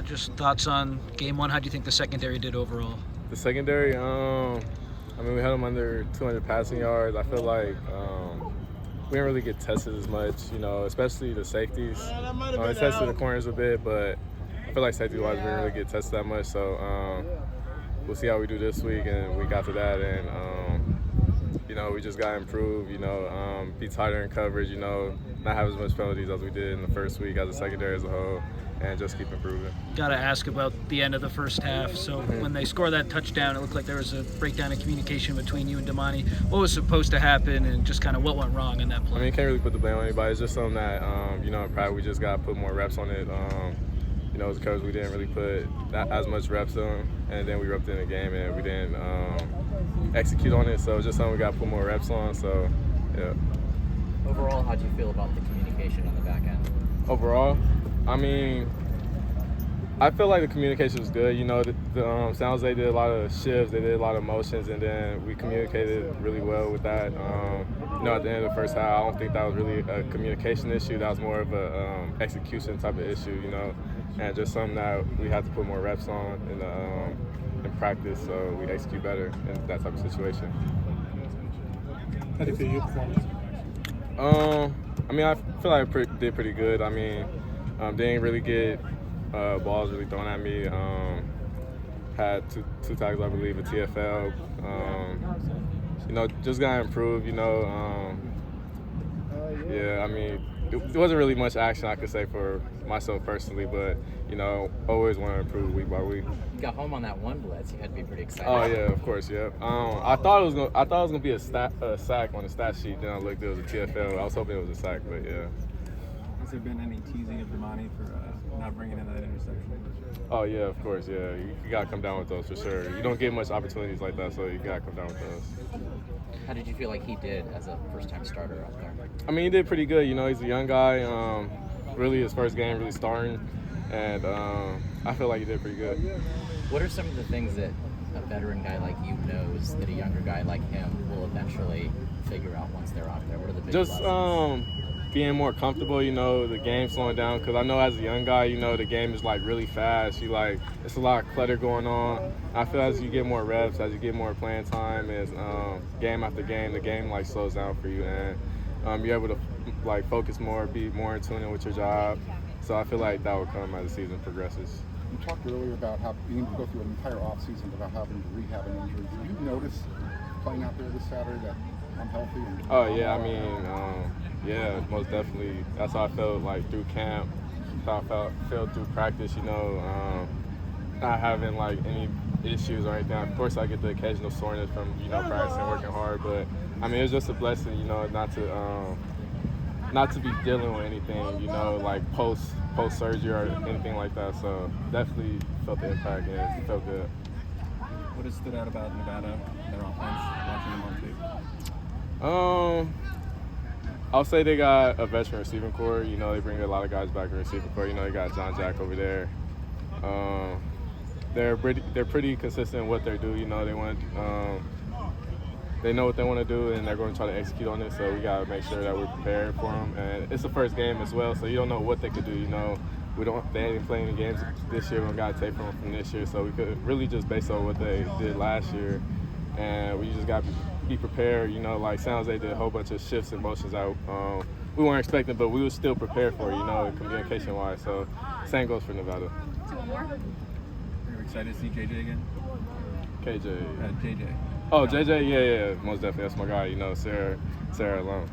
Just thoughts on game one. How do you think the secondary did overall? The secondary, I mean, we had them under 200 passing yards. I feel like we didn't really get tested as much, especially the safeties. They tested the corners a bit, but I feel like safety-wise, we didn't really get tested that much. So we'll see how we do this week and week after that. And, we just got to improve, be tighter in coverage, not have as much penalties as we did in the first week as a secondary as a whole, and just keep improving. Got to ask about the end of the first half. So when they score that touchdown, it looked like there was a breakdown in communication between you and Damani. What was supposed to happen and just kind of what went wrong in that play? I mean, you can't really put the blame on anybody. It's just something that, in practice we just got to put more reps on it. As coaches, we didn't really put as much reps on, and then we were up in the game and we didn't execute on it. So it's just something we got to put more reps on. So, yeah. Overall, how do you feel about the communication on the back end? Overall, I mean, I feel like the communication was good. The San Jose did a lot of shifts, they did a lot of motions, and then we communicated really well with that. At the end of the first half, I don't think that was really a communication issue. That was more of a execution type of issue, and just something that we had to put more reps on in practice so we execute better in that type of situation. How do you feel your performance? I mean, I feel like I did pretty good. I mean, they didn't really get balls really thrown at me. Had two tackles, I believe, a TFL. Just gotta improve. I mean, it wasn't really much action I could say for myself personally, but always want to improve week by week. You got home on that one blitz. You had to be pretty excited. Oh yeah, of course, yeah. I thought it was gonna be a sack on the stat sheet. Then I looked, it was a TFL. I was hoping it was a sack, but yeah. Has there been any teasing of Damani for not bringing in that interception? Oh yeah, of course, yeah. You gotta come down with those for sure. You don't get much opportunities like that, so you gotta come down with those. How did you feel like he did as a first-time starter out there? I mean, he did pretty good. He's a young guy. Really, his first game, really starting, and I feel like he did pretty good. What are some of the things that a veteran guy like you knows that a younger guy like him will eventually figure out once they're out there? What are the big lessons? Being more comfortable, the game slowing down. Because I know as a young guy, the game is like really fast. It's a lot of clutter going on. I feel as you get more reps, as you get more playing time, as game after game, the game slows down for you, and you're able to focus more, be more in tune with your job. So I feel like that will come as the season progresses. You talked earlier about how you need to go through an entire offseason without having to rehab an injury. Did you notice playing out there this Saturday that I'm healthy? Oh yeah, I mean, yeah, most definitely. That's how I felt through camp. That's how I felt through practice. Not having any issues or anything. Of course, I get the occasional soreness from practicing, working hard, but I mean, it's just a blessing, not to be dealing with anything, post surgery or anything like that. So definitely felt the impact and it felt good. What has stood out about Nevada, their offense, watching them on tape? I'll say they got a veteran receiving core. They bring a lot of guys back in receiving core. They got John Jack over there. They're pretty consistent in what they do. They know what they want to do, and they're going to try to execute on it. So we got to make sure that we're prepared for them. And it's the first game as well, so you don't know what they could do. They ain't playing any games this year. We got to take from this year, so we could really just base on what they did last year, and we just got to be prepared. San Jose did a whole bunch of shifts and motions out. We weren't expecting, but we were still prepared for it. Communication-wise. So same goes for Nevada. Are you excited to see JJ again? KJ. JJ. Oh, JJ, yeah, most definitely. That's my guy. Sarah alone.